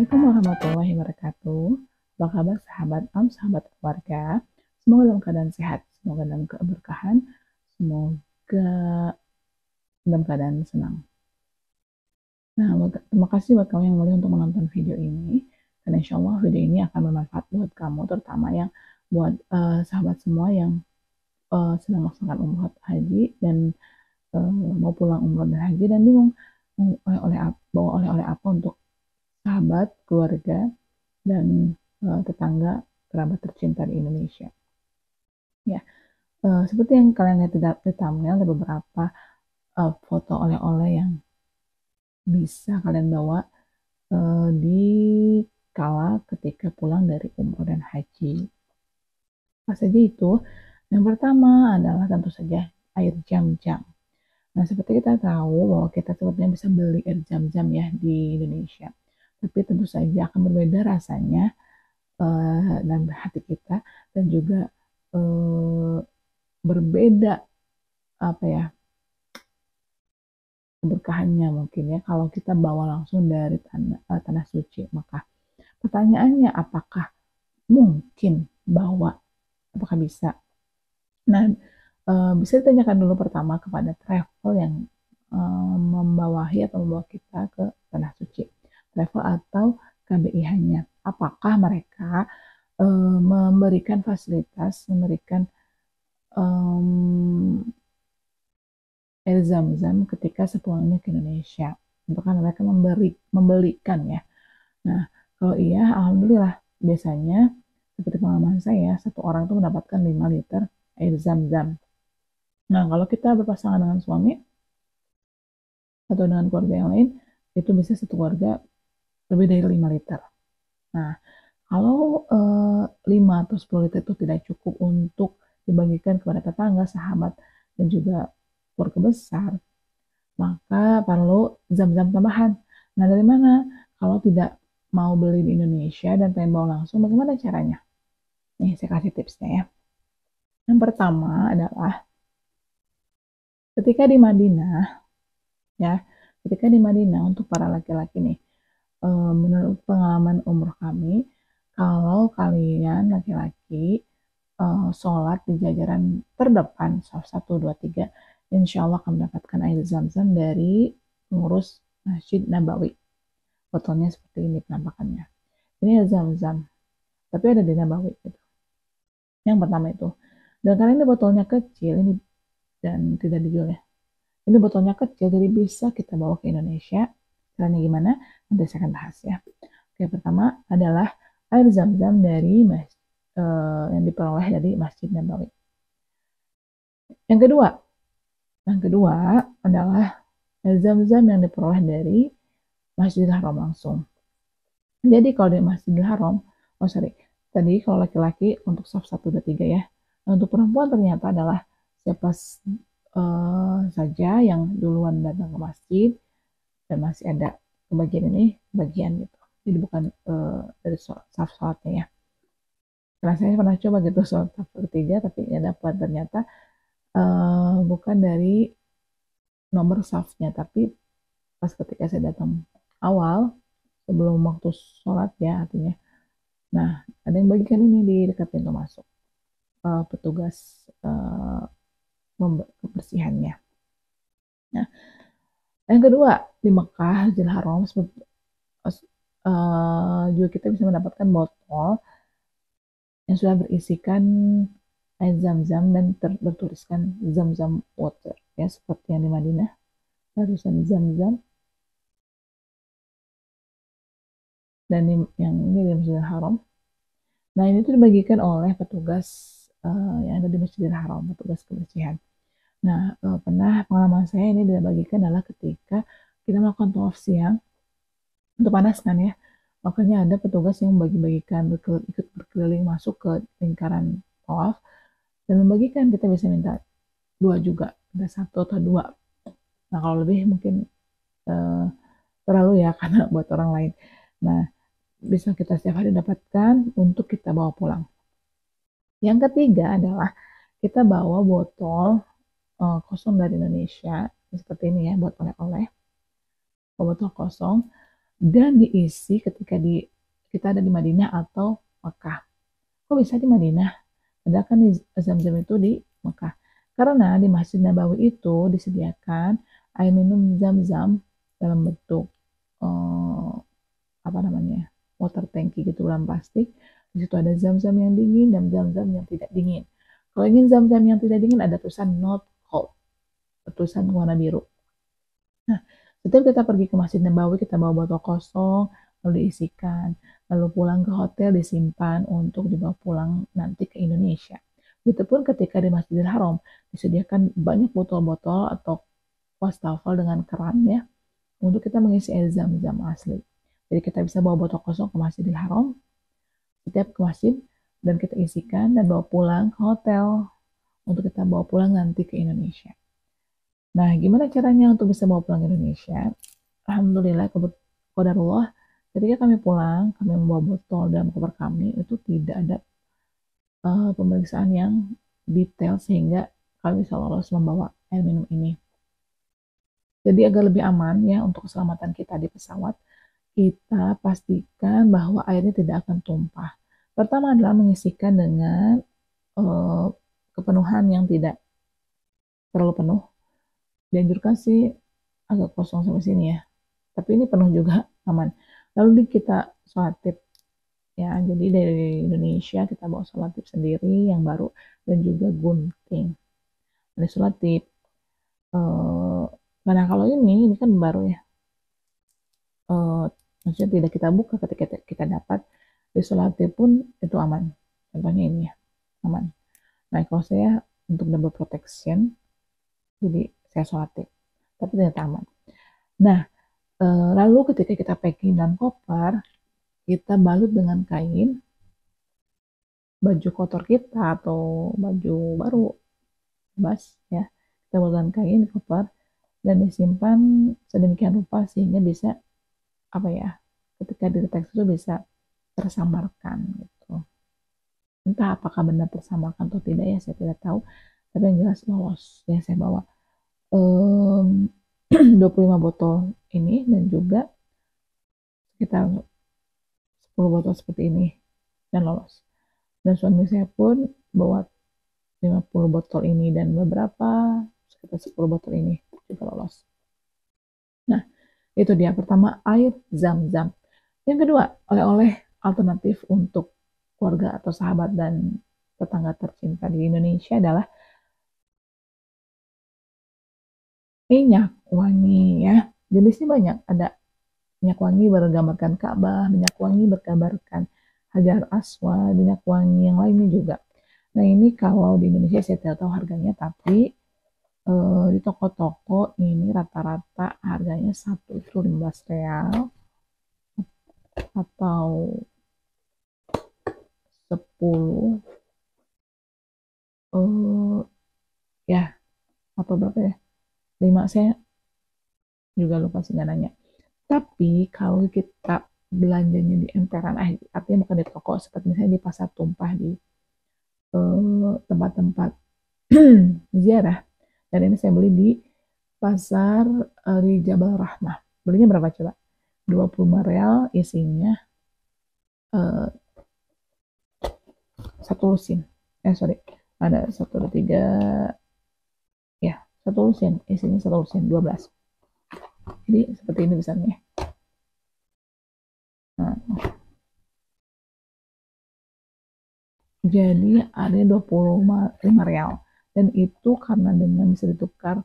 Assalamualaikum warahmatullahi wabarakatuh. Apa kabar sahabat sahabat keluarga? Semoga dalam keadaan sehat, semoga dalam keberkahan, semoga dalam keadaan senang. Nah, terima kasih buat kamu yang mulai untuk menonton video ini. Dan insya Allah video ini akan bermanfaat buat kamu, terutama yang buat sahabat semua yang sedang melaksanakan umroh haji dan mau pulang umroh dan haji dan bingung bawa oleh-oleh apa untuk sahabat, keluarga, dan tetangga, kerabat tercinta di Indonesia. Ya, seperti yang kalian lihat di thumbnail, ada beberapa foto oleh-oleh yang bisa kalian bawa di kala ketika pulang dari umroh dan haji. Apa saja itu? Yang pertama adalah tentu saja air jam-jam. Nah, seperti kita tahu bahwa kita sebetulnya bisa beli air jam-jam ya di Indonesia. Tapi tentu saja akan berbeda rasanya dalam hati kita dan juga berbeda apa ya keberkahannya mungkin ya kalau kita bawa langsung dari tanah suci. Maka pertanyaannya, apakah mungkin bawa, apakah bisa? Nah, bisa ditanyakan dulu pertama kepada travel yang membawahi atau membawa kita ke tanah suci, travel atau KBIH-nya. Apakah mereka memberikan fasilitas, memberikan air zam-zam ketika sepulangnya ke Indonesia? Apakah mereka membelikan ya? Nah, kalau iya, alhamdulillah. Biasanya seperti pengalaman saya, satu orang itu mendapatkan 5 liter air zam-zam. Nah, kalau kita berpasangan dengan suami atau dengan keluarga yang lain, itu bisa satu keluarga lebih dari 5 liter. Nah, kalau 5 atau 10 liter itu tidak cukup untuk dibagikan kepada tetangga, sahabat, dan juga keluarga besar, maka perlu zam-zam tambahan. Nah, dari mana? Kalau tidak mau beli di Indonesia dan pengen bawa langsung, bagaimana caranya? Nih, saya kasih tipsnya ya. Yang pertama adalah ketika di Madinah, ya, ketika di Madinah untuk para laki-laki nih, menurut pengalaman umroh kami, kalau kalian laki-laki sholat di jajaran terdepan, saf 1, 2, 3, insya Allah akan mendapatkan air zam-zam dari pengurus Masjid Nabawi. Botolnya seperti ini penampakannya. Ini air zam-zam, tapi ada di Nabawi gitu. Yang pertama itu. Dan karena ini botolnya kecil ini dan tidak dijual ya. Ini botolnya kecil, jadi bisa kita bawa ke Indonesia. Caranya gimana? Nanti saya akan bahas ya. Oke, pertama adalah air zam-zam dari yang diperoleh dari Masjid Nabawi. Yang kedua adalah air zam-zam yang diperoleh dari Masjidil Haram langsung. Jadi kalau di Masjidil Haram, tadi kalau laki-laki untuk saf 1, 2, 3 ya. Nah, untuk perempuan ternyata adalah siapa saja yang duluan datang ke masjid dan masih ada bagian ini, bagian gitu. Jadi bukan dari saf sholatnya ya. Karena saya pernah coba gitu sholat saf ketiga, tapi ya dapat ternyata bukan dari nomor safnya, tapi pas ketika saya datang awal sebelum waktu sholat ya artinya. Nah, ada yang bagikan ini di dekat pintu masuk, petugas kebersihannya. Nah, yang kedua di Mekah, Masjidil Haram, juga kita bisa mendapatkan botol yang sudah berisikan air zam-zam dan bertuliskan zam-zam water ya, seperti yang di Madinah barusan zam-zam, dan yang ini di Masjidil Haram. Nah, ini tuh dibagikan oleh petugas yang ada di Masjidil Haram, petugas kebersihan. Nah, pengalaman saya ini dibagikan adalah ketika kita melakukan tawaf siang, untuk panas kan ya, makanya ada petugas yang bagi-bagikan, ikut berkeliling masuk ke lingkaran tawaf dan membagikan. Kita bisa minta 2 juga, ada 1 atau 2. Nah, kalau lebih mungkin terlalu ya karena buat orang lain. Nah, bisa kita setiap hari dapatkan untuk kita bawa pulang. Yang ketiga adalah kita bawa botol kosong dari Indonesia seperti ini ya, buat oleh-oleh, botol kosong. dan diisi ketika kita ada di Madinah atau Mekah. Kok bisa di Madinah? Padahal kan di Zam-Zam itu di Mekah. Karena di Masjid Nabawi itu disediakan air minum Zam-Zam dalam bentuk apa namanya, water tanki gitu dalam plastik. Di situ ada Zam-Zam yang dingin dan Zam-Zam yang tidak dingin. Kalau ingin Zam-Zam yang tidak dingin ada tulisan not cold, tulisan warna biru. Nah, setiap kita pergi ke Masjid Nabawi, kita bawa botol kosong, lalu diisikan, lalu pulang ke hotel disimpan untuk dibawa pulang nanti ke Indonesia. Begitupun ketika di Masjidil Haram disediakan banyak botol-botol atau wastafel dengan keran ya untuk kita mengisi air Zam-Zam asli. Jadi kita bisa bawa botol kosong ke Masjidil Haram, setiap ke masjid dan kita isikan dan bawa pulang ke hotel untuk kita bawa pulang nanti ke Indonesia. Nah, gimana caranya untuk bisa bawa pulang ke Indonesia? Alhamdulillah, qadarullah, ketika kami pulang, kami membawa botol dalam koper kami, itu tidak ada pemeriksaan yang detail sehingga kami bisa lolos membawa air minum ini. Jadi agar lebih aman ya untuk keselamatan kita di pesawat, kita pastikan bahwa airnya tidak akan tumpah. Pertama adalah mengisikan dengan kepenuhan yang tidak terlalu penuh. Dianjurkan sih agak kosong sampai sini ya. Tapi ini penuh juga aman. Lalu kita solatip ya. Jadi dari Indonesia kita bawa solatip sendiri yang baru dan juga gunting. Ada solatip. Nah kalau ini kan baru ya. Maksudnya tidak kita buka ketika kita dapat. Di solatip pun itu aman. Contohnya ini ya, aman. Nah kalau saya untuk double protection, jadi saya solatip. Tapi ternyata aman. Nah, lalu ketika kita packing dalam koper, kita balut dengan kain, baju kotor kita atau baju baru, bebas ya, kita balut dengan kain di koper dan disimpan sedemikian rupa sehingga bisa apa ya, ketika dideteksi itu bisa tersamarkan gitu. Entah apakah benar tersamarkan atau tidak ya, saya tidak tahu. Tapi yang jelas lolos ya, saya bawa 25 botol ini dan juga sekitar 10 botol seperti ini dan lolos. Dan suami saya pun bawa 50 botol ini dan beberapa sekitar 10 botol ini juga lolos. Nah, itu dia pertama air Zam-Zam. Yang kedua, oleh-oleh alternatif untuk keluarga atau sahabat dan tetangga tercinta di Indonesia adalah minyak wangi ya. Jenisnya banyak, ada minyak wangi bergambarkan Ka'bah, minyak wangi bergambarkan Hajar Aswad, minyak wangi yang lainnya juga. Nah ini kalau di Indonesia saya tidak tahu harganya, tapi di toko-toko ini rata-rata harganya satu itu 15 real atau 10 ya atau berapa ya, 5 saya juga lupa sih nanya. Tapi kalau kita belanjanya di emperan, artinya bukan di toko, seperti misalnya di pasar tumpah, di tempat-tempat ziarah. Dan ini saya beli di pasar di Jabal Rahmah. Belinya berapa coba? 25 real isinya satu lusin. Sorry. Ada 1, 2, 3. Ya, satu lusin. Isinya satu lusin, 12. Jadi seperti ini besarnya. Nah, jadi ada 25 real. Dan itu karena dengan bisa ditukar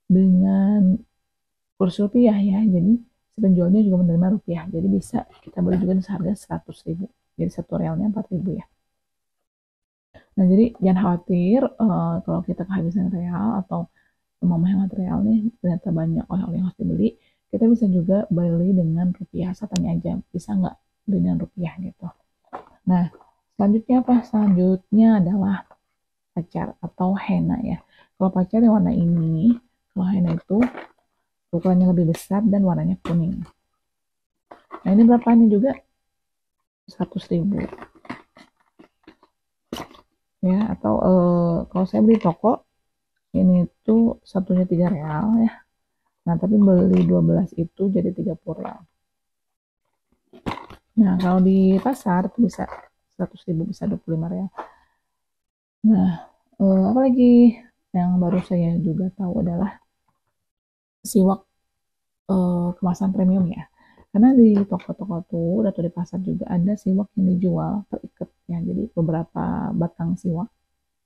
dengan kurs rupiah ya. Jadi si penjualnya juga menerima rupiah. Jadi bisa kita beli juga seharga 100.000. Jadi satu realnya 4.000 ya. Nah jadi jangan khawatir kalau kita kehabisan real atau mau menghemat real nih, ternyata banyak oleh-oleh yang harus dibeli. Kita bisa juga beli dengan rupiah. Saya tanya aja, bisa nggak dengan rupiah gitu. Nah selanjutnya apa? Selanjutnya adalah pacar atau henna ya. Kalau pacar yang warna ini, kalau henna itu ukurannya lebih besar dan warnanya kuning. Nah ini berapa ini juga? 100.000 ya. Atau kalau saya beli toko ini tuh satunya 3 real ya. Nah tapi beli 12 itu jadi 30 real. Nah, kalau di pasar itu bisa 100.000, bisa 25 real. Nah, apalagi yang baru saya juga tahu adalah siwak kemasan premium ya. Karena di toko-toko tuh atau di pasar juga ada siwak yang dijual per ikat ya. Jadi beberapa batang siwak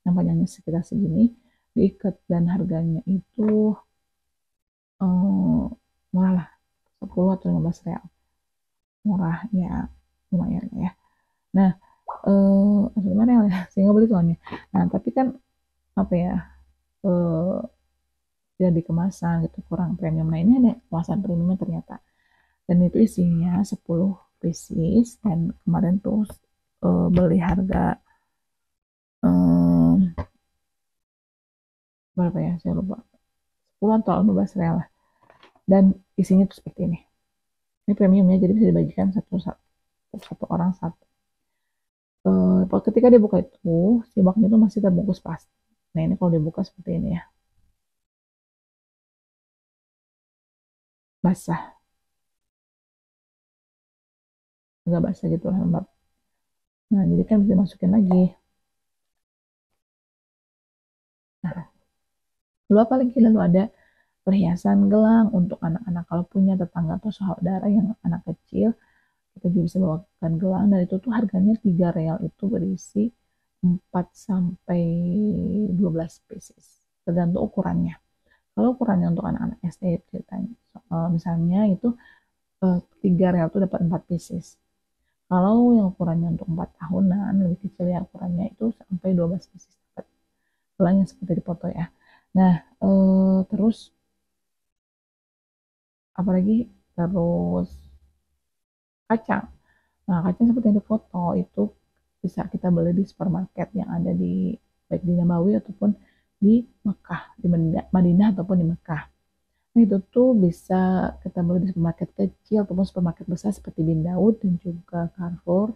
yang panjangnya sekitar segini diikat dan harganya itu murah lah, 10 atau 15 real. Murah ya, lumayan ya. Nah, gimana ya, saya nggak beli soalnya. Nah, tapi kan apa ya, eh, tidak dikemasan gitu, kurang premium. Nah, ini ada kemasan premiumnya ternyata. Dan itu isinya 10 pieces. Dan kemarin tuh beli harga eh, berapa ya, saya lupa. 10 atau 15 real lah. Dan isinya tuh seperti ini. Ini premiumnya, jadi bisa dibagikan satu orang satu. Ketika dibuka itu, si baknya itu masih terbungkus plastik. Nah, ini kalau dibuka seperti ini ya, basah, agak basah gitu lah, lembab. Nah, jadi kan bisa masukin lagi. Nah, lalu apa lagi? Lalu ada perhiasan gelang untuk anak-anak. Kalau punya tetangga atau saudara yang anak kecil, kita juga bisa bawakan gelang. Dan itu tuh harganya 3 real, itu berisi 4 sampai 12 pieces. Tergantung ukurannya. Kalau ukurannya untuk anak-anak SD, misalnya itu 3 real itu dapat 4 pieces. Kalau yang ukurannya untuk 4 tahunan, lebih kecil ya ukurannya, itu sampai 12 pieces. Gelang yang seperti di foto ya. Nah, terus apalagi, terus kacang. Nah, kacang seperti yang di foto itu bisa kita beli di supermarket yang ada di baik di Nabawi ataupun di Mekah, di Madinah ataupun di Mekah. Nah, itu tuh bisa kita beli di supermarket kecil ataupun supermarket besar seperti Bin Daud dan juga Carrefour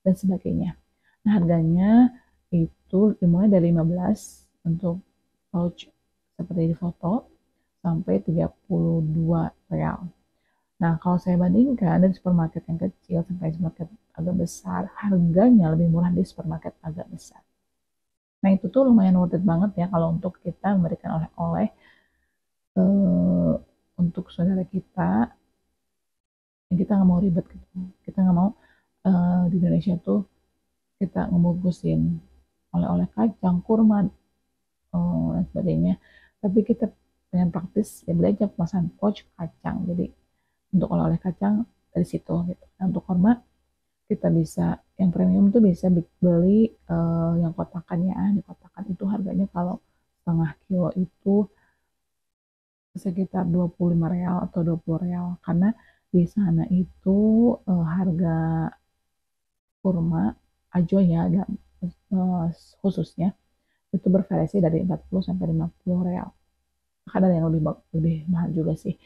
dan sebagainya. Nah, harganya itu dimulai dari 15 untuk pouch seperti di foto sampai 32 real. Nah, kalau saya bandingkan dari supermarket yang kecil sampai supermarket agak besar, harganya lebih murah di supermarket agak besar. Nah, itu tuh lumayan worth it banget ya kalau untuk kita memberikan oleh-oleh eh, untuk saudara kita yang kita nggak mau ribet gitu. Kita nggak mau di Indonesia tuh kita ngebungkusin oleh-oleh kacang, kurma, dan sebagainya. Tapi kita pengen praktis ya beli aja kemasan pouch kacang. Jadi untuk oleh-oleh kacang dari situ gitu. Nah, untuk kurma kita bisa yang premium tuh bisa beli yang kotakan ya. Di kotakan itu harganya kalau setengah kilo itu sekitar 25 real atau 20 real, karena di sana itu harga kurma ajo ya khususnya itu bervariasi dari 40 sampai 50 real. Kadang yang lebih mahal juga sih.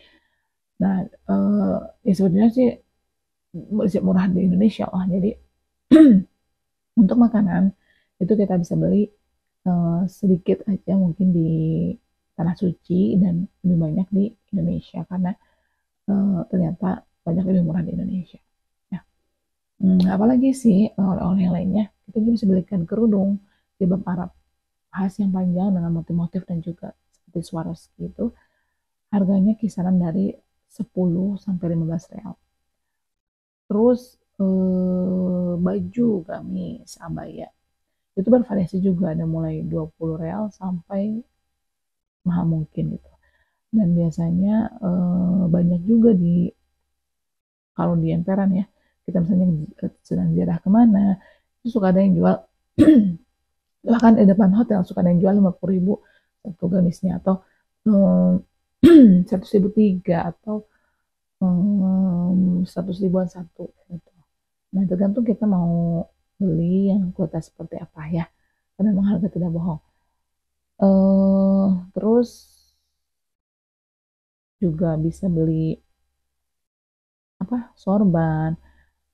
Nah, ya sebenarnya sih murah di Indonesia lah. Jadi untuk makanan itu kita bisa beli sedikit aja mungkin di tanah suci dan lebih banyak di Indonesia karena ternyata banyak lebih murah di Indonesia. Ya. Apalagi sih oleh-oleh yang lainnya, kita juga bisa belikan kerudung jilbab Arab khas yang panjang dengan motif-motif dan juga seperti Swarovski itu harganya kisaran dari 10 sampai 15 real. Terus baju gamis abaya itu bervariasi juga, ada mulai 20 real sampai mahal mungkin gitu. Dan biasanya banyak juga kalau di emperan ya, kita misalnya sedang ziarah kemana, itu suka ada yang jual bahkan di depan hotel suka ada yang jual 50.000 satu gamisnya, atau 100.000 tiga, atau 100.000-an satu gitu. Nah, tergantung kita mau beli yang kualitas seperti apa ya, karena memang harga tidak bohong. Terus juga bisa beli apa, sorban,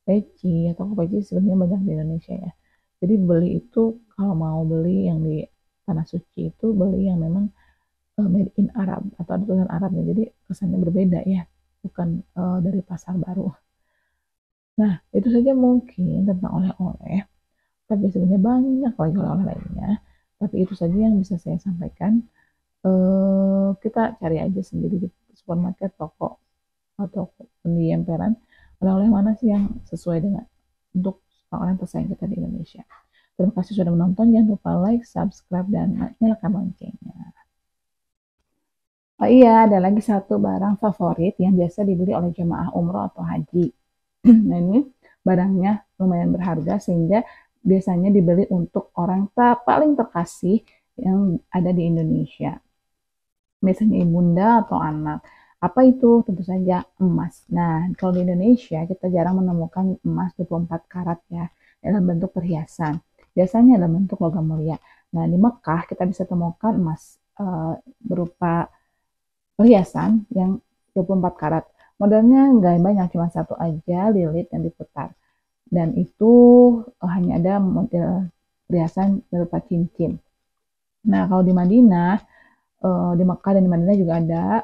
peci, atau peci sebenarnya banyak di Indonesia ya. Jadi beli itu kalau mau beli yang di tanah suci itu beli yang memang made in Arab atau ada tulisan Arabnya. Jadi kesannya berbeda ya, bukan dari pasar baru. Nah, itu saja mungkin tentang oleh-oleh, tapi sebenarnya banyak lagi oleh-oleh lainnya. Tapi itu saja yang bisa saya sampaikan. Kita cari aja sendiri di supermarket, toko, atau di emperan, oleh-oleh mana sih yang sesuai dengan untuk orang tersaing kita di Indonesia. Terima kasih sudah menonton. Jangan lupa like, subscribe, dan nyalakan loncengnya. Oh iya, ada lagi satu barang favorit yang biasa dibeli oleh jemaah umroh atau haji. Nah, ini barangnya lumayan berharga sehingga biasanya dibeli untuk orang paling terkasih yang ada di Indonesia. Biasanya ibunda atau anak. Apa itu? Tentu saja emas. Nah, kalau di Indonesia kita jarang menemukan emas 24 karat ya dalam bentuk perhiasan. Biasanya dalam bentuk logam mulia. Nah, di Mekah kita bisa temukan emas berupa perhiasan yang 24 karat. Modelnya nggak banyak, cuma satu aja, lilit yang diputar. Dan itu hanya ada model perhiasan berupa cincin. Nah, kalau di Madinah, di Mekah dan di Madinah juga ada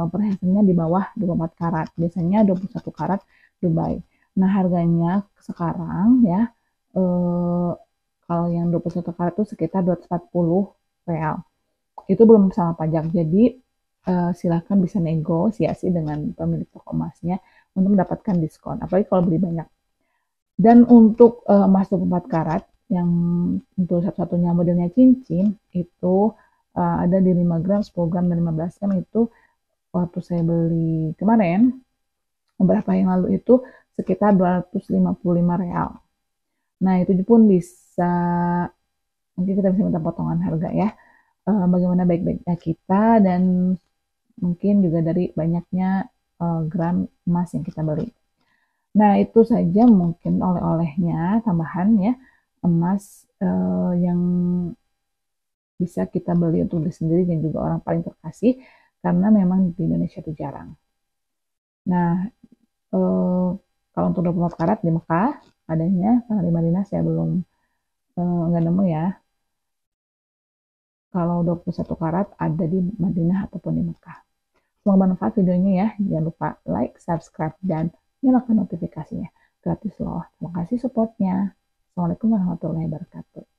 perhiasannya di bawah 24 karat. Biasanya 21 karat Dubai. Nah, harganya sekarang ya, eh, kalau yang 21 karat itu sekitar 240 real. Itu belum sama pajak. Jadi silakan bisa negosiasi dengan pemilik toko emasnya untuk mendapatkan diskon. Apalagi kalau beli banyak. Dan untuk emas 24 karat yang untuk satu-satunya modelnya cincin itu ada di 5 gram, 10 gram, dan 15 gram itu waktu saya beli kemarin, beberapa yang lalu itu sekitar 255 real. Nah, itu pun bisa, mungkin kita bisa minta potongan harga ya. Bagaimana baik-baiknya kita dan mungkin juga dari banyaknya gram emas yang kita beli. Nah, itu saja mungkin oleh-olehnya tambahan ya, emas yang bisa kita beli untuk diri sendiri dan juga orang paling terkasih karena memang di Indonesia itu jarang. Nah, kalau untuk 24 karat di Mekah adanya, karena di Madinah saya belum nggak nemu ya. Kalau 21 karat ada di Madinah ataupun di Mekah. Semoga bermanfaat videonya ya. Jangan lupa like, subscribe, dan nyalakan notifikasinya. Gratis loh. Terima kasih supportnya. Assalamualaikum warahmatullahi wabarakatuh.